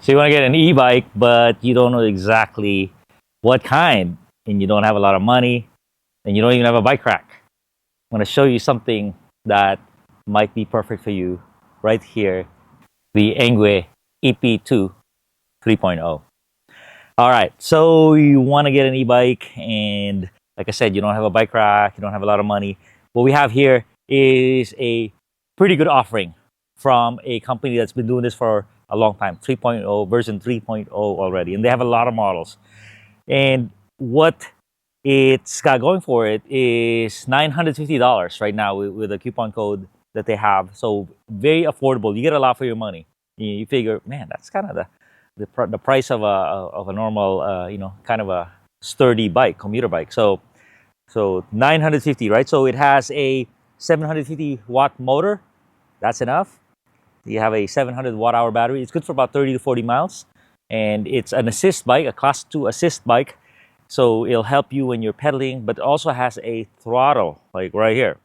So you want to get an e-bike, but you don't know exactly what kind, and you don't have a lot of money, and you don't even have a bike rack. I'm going to show you something that might be perfect for you right here, the ENGWE EP-2 3.0. All right, so you want to get an e-bike, and like I said, you don't have a bike rack, you don't have a lot of money. What we have here is a pretty good offering from a company that's been doing this for a long time, 3.0, version 3.0 already, and they have a lot of models. And what it's got going for it is $950 right now with a coupon code that they have. So very affordable. You get a lot for your money. You figure, man, that's kind of the price of a normal, kind of a sturdy bike, commuter bike. So 950, right? So it has a 750 watt motor. That's enough. You have a 700 watt hour battery. It's good for about 30 to 40 miles. And it's an assist bike, a class 2 assist bike. So it'll help you when you're pedaling, but it also has a throttle, like right here.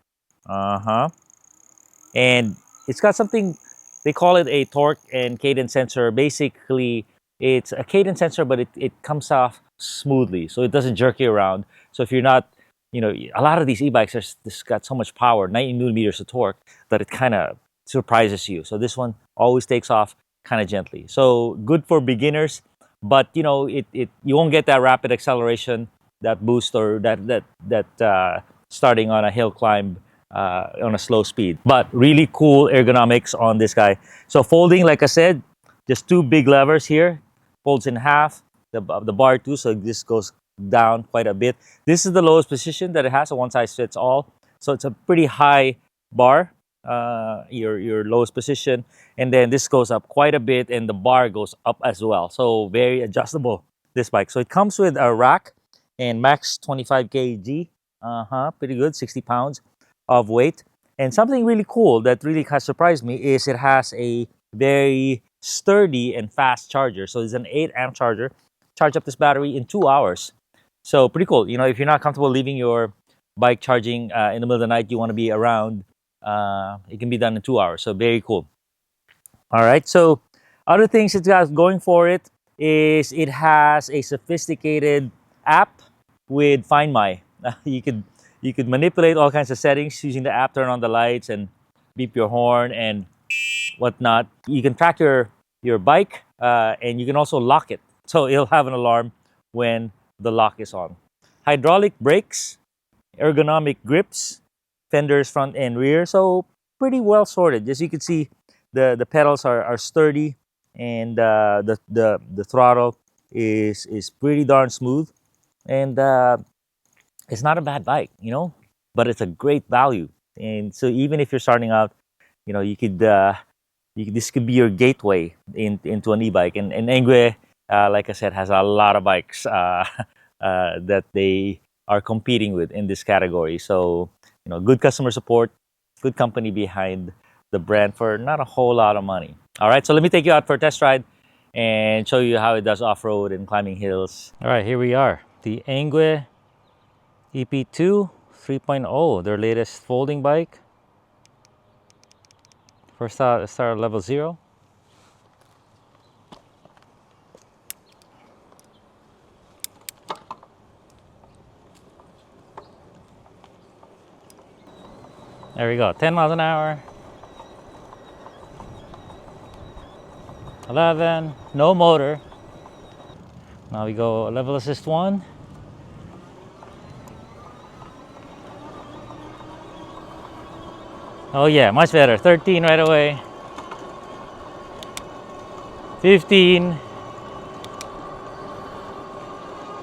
And it's got something, they call it a torque and cadence sensor. Basically, it's a cadence sensor, but it comes off smoothly, so it doesn't jerk you around. So if you're not, a lot of these e-bikes are just got so much power, 90 newton-meters of torque, that it kind of surprises you. So this one always takes off kind of gently. So good for beginners, but you won't get that rapid acceleration, that boost, or that starting on a hill climb on a slow speed. But really cool ergonomics on this guy. So folding, like I said, just two big levers here, folds in half, the bar too, so this goes down quite a bit. This is the lowest position that it has, a one size fits all. So it's a pretty high bar, your lowest position, and then this goes up quite a bit, and the bar goes up as well. So very adjustable, this bike. So it comes with a rack and max 25 kg, pretty good, 60 pounds of weight. And something really cool that really has surprised me is it has a very sturdy and fast charger. So it's an 8-amp charger. Charge up this battery in 2 hours. So pretty cool. If you're not comfortable leaving your bike charging in the middle of the night, you want to be around, it can be done in 2 hours. So very cool. All right, so other things it got going for it is it has a sophisticated app with Find My. You could manipulate all kinds of settings using the app, turn on the lights and beep your horn and whatnot. You can track your bike, and you can also lock it. So it'll have an alarm when the lock is on. Hydraulic brakes, ergonomic grips, fenders front and rear. So pretty well sorted. As you can see, the pedals are sturdy, and the throttle is pretty darn smooth. And it's not a bad bike, but it's a great value. And so even if you're starting out, this could be your gateway into an e-bike. And ENGWE, like I said, has a lot of bikes that they are competing with in this category. So, good customer support, good company behind the brand for not a whole lot of money. All right, so let me take you out for a test ride and show you how it does off-road and climbing hills. All right, here we are. The ENGWE EP-2 3.0, their latest folding bike. First start at level 0. There we go, 10 miles an hour. 11, no motor. Now we go level assist 1. Oh yeah, much better. 13 right away. 15.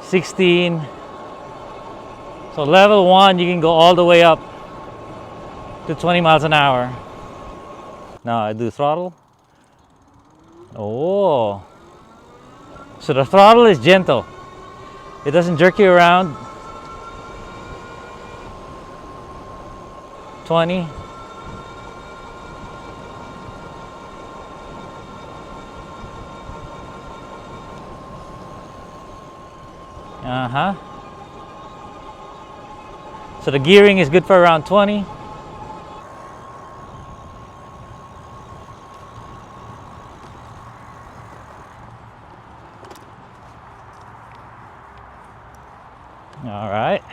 16. So level 1, you can go all the way up to 20 miles an hour. Now I do throttle. Oh. So the throttle is gentle. It doesn't jerk you around. 20. So the gearing is good for around 20. All right.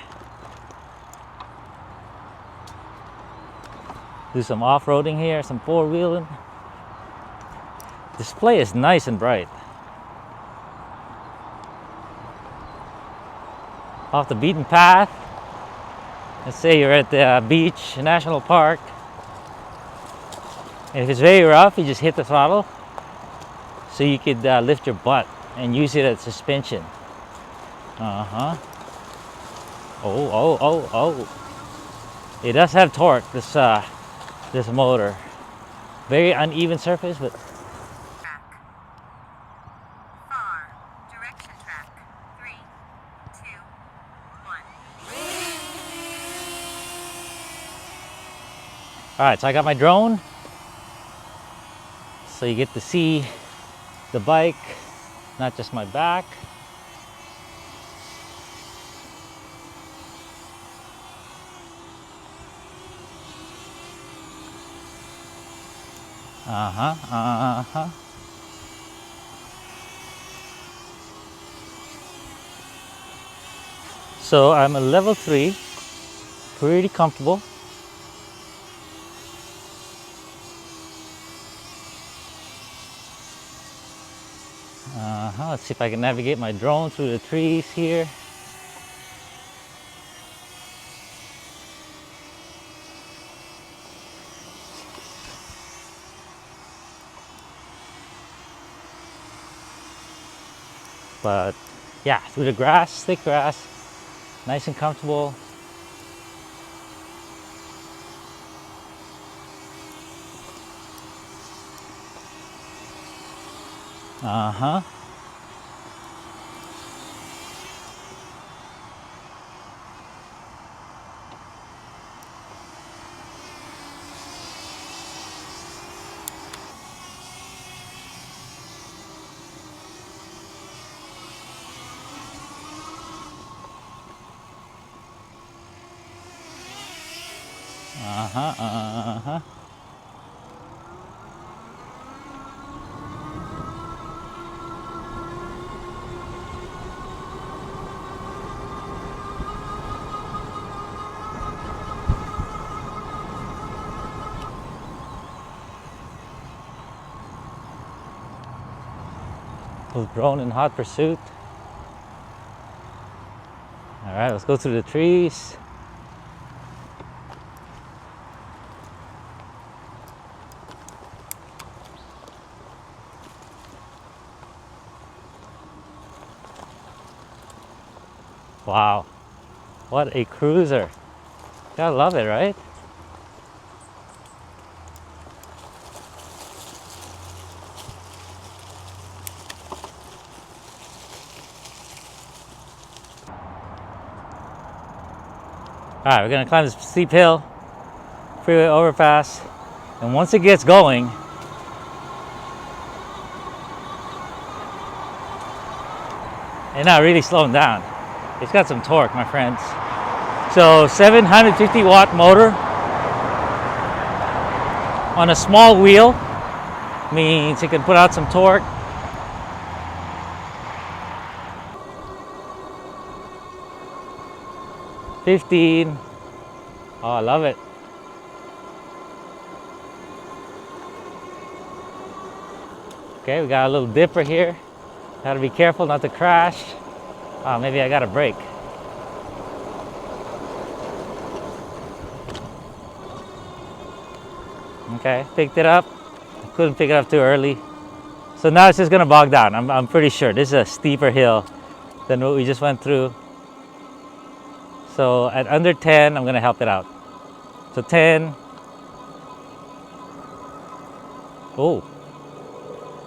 Do some off-roading here, some four-wheeling. Display is nice and bright. Off the beaten path. Let's say you're at the beach, national park. And if it's very rough, you just hit the throttle. So you could lift your butt and use it as suspension. Uh-huh. Oh. It does have torque, this motor. Very uneven surface, but Track. Far. Direction track. 3, 2, 1. all right, so I got my drone. So you get to see the bike, not just my back. So I'm a level 3, pretty comfortable. Let's see if I can navigate my drone through the trees here. But yeah, through the grass, thick grass, nice and comfortable. With drone in hot pursuit. All right, let's go through the trees. Wow, what a cruiser. Gotta love it, right? All right, we're gonna climb this steep hill, freeway overpass, and once it gets going, and not really slowing down. It's got some torque, my friends. So 750 watt motor on a small wheel means it can put out some torque. $15. Oh, I love it. Okay, we got a little dipper here. Gotta be careful not to crash. Oh, maybe I gotta brake. Okay, picked it up. I couldn't pick it up too early. So now it's just gonna bog down. I'm pretty sure this is a steeper hill than what we just went through. So at under 10, I'm gonna help it out. So 10. Oh,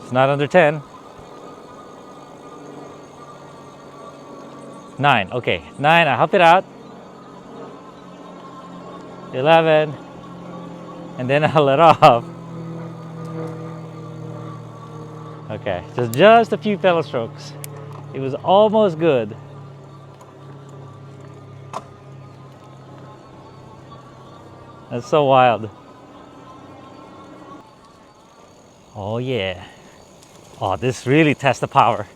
it's not under 10. 9, okay, 9, I help it out. 11, and then I'll let off. Okay, just a few pedal strokes. It was almost good. That's so wild. Oh yeah. Oh, this really tests the power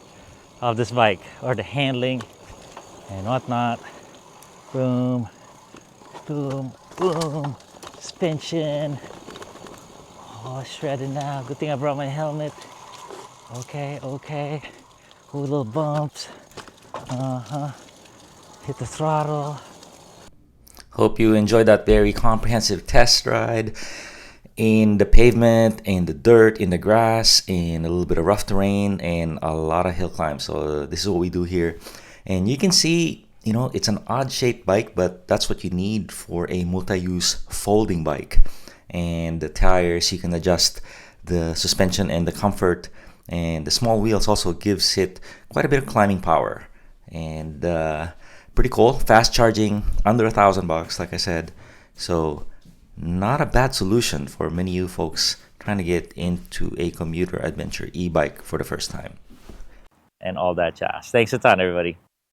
of this bike, or the handling and whatnot. Boom, boom, boom. Suspension. Oh, shredded now. Good thing I brought my helmet. Okay, okay. Ooh, little bumps. Hit the throttle. Hope you enjoyed that very comprehensive test ride in the pavement, in the dirt, in the grass, in a little bit of rough terrain, and a lot of hill climbs. So this is what we do here. And you can see, you know, it's an odd shaped bike, but that's what you need for a multi-use folding bike. And the tires, you can adjust the suspension and the comfort, and the small wheels also gives it quite a bit of climbing power. And pretty cool, fast charging, under $1,000, like I said. So not a bad solution for many of you folks trying to get into a commuter adventure e-bike for the first time. And all that jazz. Thanks a ton, everybody.